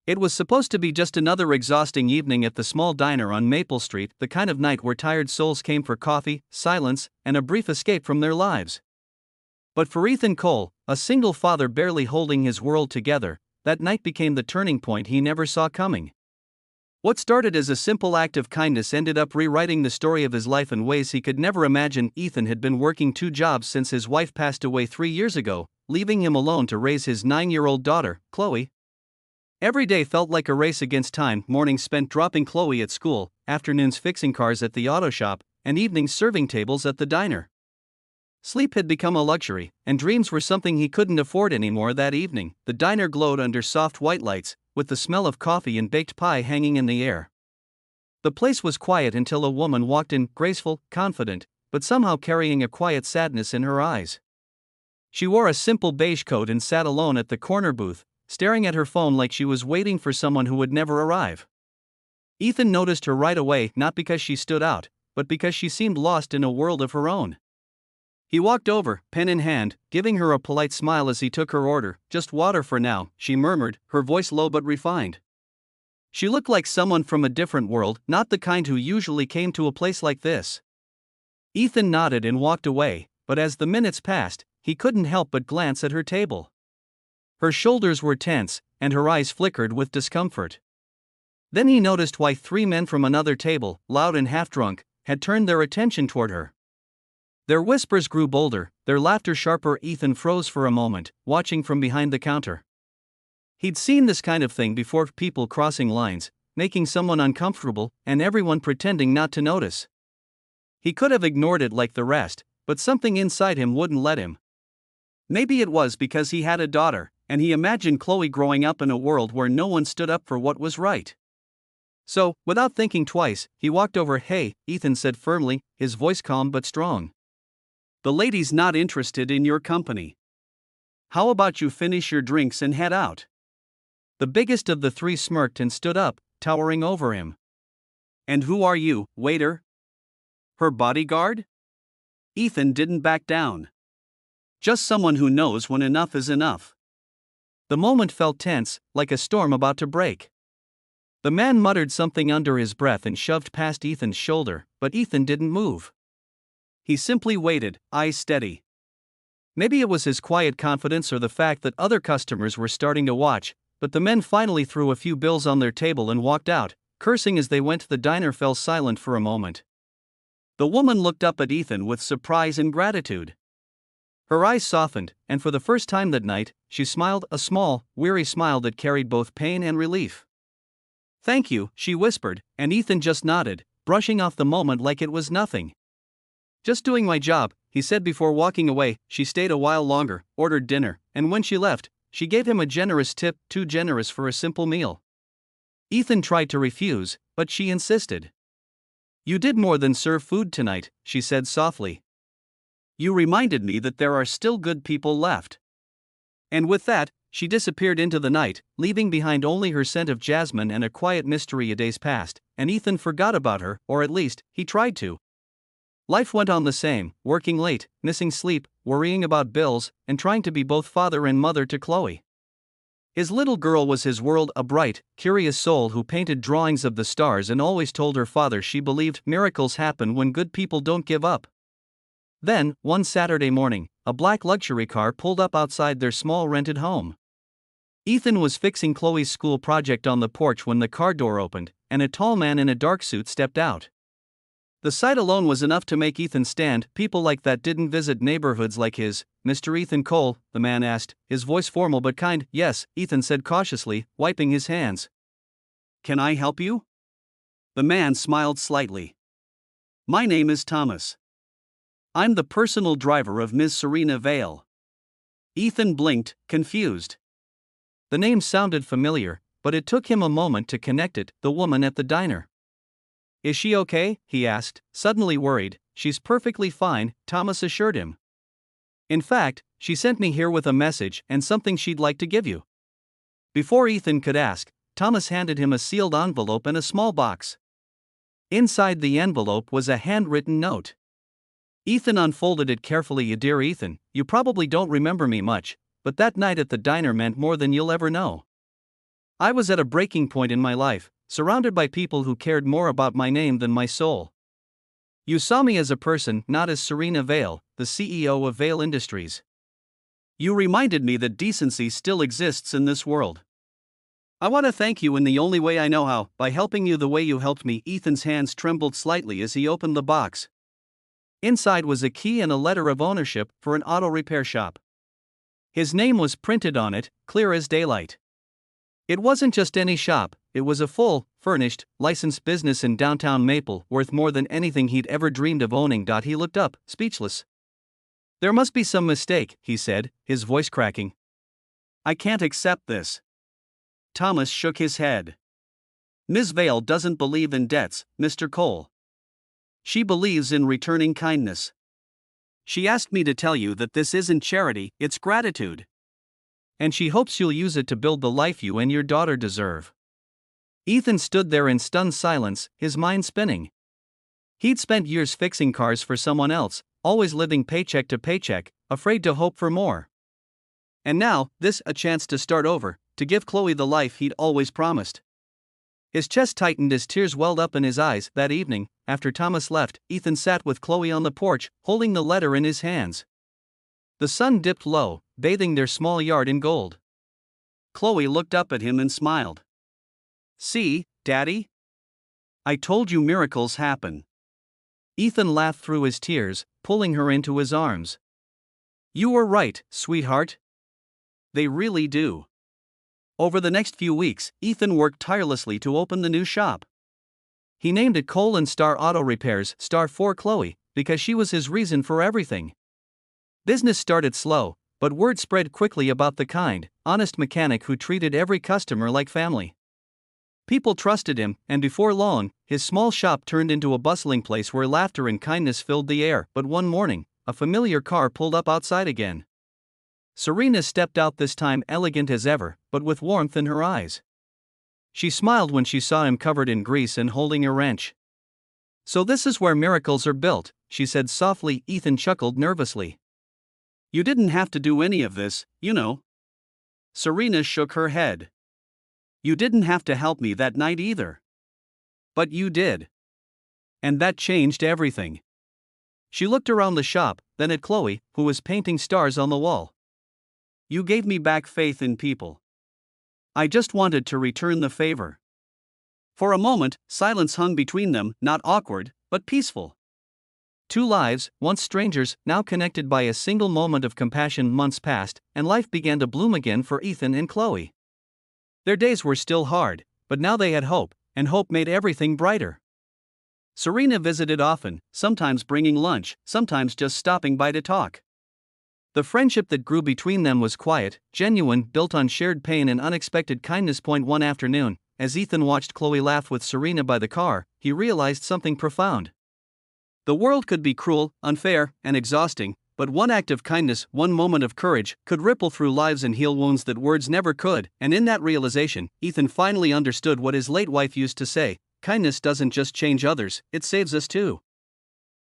It was supposed to be just another exhausting evening at the small diner on Maple Street, the kind of night where tired souls came for coffee, silence, and a brief escape from their lives. But for Ethan Cole, a single father barely holding his world together, that night became the turning point he never saw coming. What started as a simple act of kindness ended up rewriting the story of his life in ways he could never imagine. Ethan had been working 2 jobs since his wife passed away 3 years ago, leaving him alone to raise his 9-year-old daughter, Chloe. Every day felt like a race against time, mornings spent dropping Chloe at school, afternoons fixing cars at the auto shop, and evenings serving tables at the diner. Sleep had become a luxury, and dreams were something he couldn't afford anymore. That evening, the diner glowed under soft white lights, with the smell of coffee and baked pie hanging in the air. The place was quiet until a woman walked in, graceful, confident, but somehow carrying a quiet sadness in her eyes. She wore a simple beige coat and sat alone at the corner booth, staring at her phone like she was waiting for someone who would never arrive. Ethan noticed her right away, not because she stood out, but because she seemed lost in a world of her own. He walked over, pen in hand, giving her a polite smile as he took her order. "Just water for now," she murmured, her voice low but refined. She looked like someone from a different world, not the kind who usually came to a place like this. Ethan nodded and walked away, but as the minutes passed, he couldn't help but glance at her table. Her shoulders were tense, and her eyes flickered with discomfort. Then he noticed why 3 men from another table, loud and half-drunk, had turned their attention toward her. Their whispers grew bolder, their laughter sharper. Ethan froze for a moment, watching from behind the counter. He'd seen this kind of thing before, people crossing lines, making someone uncomfortable, and everyone pretending not to notice. He could have ignored it like the rest, but something inside him wouldn't let him. Maybe it was because he had a daughter, and he imagined Chloe growing up in a world where no one stood up for what was right. So, without thinking twice, he walked over. "Hey," Ethan said firmly, his voice calm but strong. "The lady's not interested in your company. How about you finish your drinks and head out?" The biggest of the 3 smirked and stood up, towering over him. "And who are you, waiter? Her bodyguard?" Ethan didn't back down. "Just someone who knows when enough is enough." The moment felt tense, like a storm about to break. The man muttered something under his breath and shoved past Ethan's shoulder, but Ethan didn't move. He simply waited, eyes steady. Maybe it was his quiet confidence or the fact that other customers were starting to watch, but the men finally threw a few bills on their table and walked out, cursing as they went. The diner fell silent for a moment. The woman looked up at Ethan with surprise and gratitude. Her eyes softened, and for the first time that night, she smiled, a small, weary smile that carried both pain and relief. "Thank you," she whispered, and Ethan just nodded, brushing off the moment like it was nothing. "Just doing my job," he said before walking away. She stayed a while longer, ordered dinner, and when she left, she gave him a generous tip, too generous for a simple meal. Ethan tried to refuse, but she insisted. "You did more than serve food tonight," she said softly. "You reminded me that there are still good people left." And with that, she disappeared into the night, leaving behind only her scent of jasmine and a quiet mystery. Days passed, and Ethan forgot about her, or at least, he tried to. Life went on the same, working late, missing sleep, worrying about bills, and trying to be both father and mother to Chloe. His little girl was his world, a bright, curious soul who painted drawings of the stars and always told her father she believed miracles happen when good people don't give up. Then, one Saturday morning, a black luxury car pulled up outside their small rented home. Ethan was fixing Chloe's school project on the porch when the car door opened, and a tall man in a dark suit stepped out. The sight alone was enough to make Ethan stand. "People like that didn't visit neighborhoods like his." "Mr. Ethan Cole?" the man asked, his voice formal but kind. "Yes," Ethan said cautiously, wiping his hands. "Can I help you?" The man smiled slightly. "My name is Thomas. I'm the personal driver of Ms. Serena Vale." Ethan blinked, confused. The name sounded familiar, but it took him a moment to connect it. The woman at the diner. "Is she okay?" he asked, suddenly worried. "She's perfectly fine," Thomas assured him. "In fact, she sent me here with a message and something she'd like to give you." Before Ethan could ask, Thomas handed him a sealed envelope and a small box. Inside the envelope was a handwritten note. Ethan unfolded it carefully. "Dear Ethan, you probably don't remember me much, but that night at the diner meant more than you'll ever know. I was at a breaking point in my life, surrounded by people who cared more about my name than my soul. You saw me as a person, not as Serena Vale, the CEO of Vale Industries. You reminded me that decency still exists in this world. I want to thank you in the only way I know how, by helping you the way you helped me." Ethan's hands trembled slightly as he opened the box. Inside was a key and a letter of ownership for an auto repair shop. His name was printed on it, clear as daylight. It wasn't just any shop, it was a full, furnished, licensed business in downtown Maple, worth more than anything he'd ever dreamed of owning. He looked up, speechless. "There must be some mistake," he said, his voice cracking. "I can't accept this." Thomas shook his head. "Ms. Vale doesn't believe in debts, Mr. Cole. She believes in returning kindness. She asked me to tell you that this isn't charity, it's gratitude. And she hopes you'll use it to build the life you and your daughter deserve." Ethan stood there in stunned silence, his mind spinning. He'd spent years fixing cars for someone else, always living paycheck to paycheck, afraid to hope for more. And now, a chance to start over, to give Chloe the life he'd always promised. His chest tightened as tears welled up in his eyes. That evening, after Thomas left, Ethan sat with Chloe on the porch, holding the letter in his hands. The sun dipped low, bathing their small yard in gold. Chloe looked up at him and smiled. "See, Daddy? I told you miracles happen." Ethan laughed through his tears, pulling her into his arms. "You were right, sweetheart. They really do." Over the next few weeks, Ethan worked tirelessly to open the new shop. He named it Cole & Star Auto Repairs, Star for Chloe, because she was his reason for everything. Business started slow, but word spread quickly about the kind, honest mechanic who treated every customer like family. People trusted him, and before long, his small shop turned into a bustling place where laughter and kindness filled the air. But one morning, a familiar car pulled up outside again. Serena stepped out, this time elegant as ever, but with warmth in her eyes. She smiled when she saw him covered in grease and holding a wrench. "So this is where miracles are built," she said softly. Ethan chuckled nervously. "You didn't have to do any of this, you know." Serena shook her head. "You didn't have to help me that night either. But you did. And that changed everything." She looked around the shop, then at Chloe, who was painting stars on the wall. "You gave me back faith in people. I just wanted to return the favor." For a moment, silence hung between them, not awkward, but peaceful. Two lives, once strangers, now connected by a single moment of compassion. Months passed, and life began to bloom again for Ethan and Chloe. Their days were still hard, but now they had hope, and hope made everything brighter. Serena visited often, sometimes bringing lunch, sometimes just stopping by to talk. The friendship that grew between them was quiet, genuine, built on shared pain and unexpected kindness. One afternoon, as Ethan watched Chloe laugh with Serena by the car, he realized something profound. The world could be cruel, unfair, and exhausting, but one act of kindness, one moment of courage, could ripple through lives and heal wounds that words never could. And in that realization, Ethan finally understood what his late wife used to say: kindness doesn't just change others, it saves us too.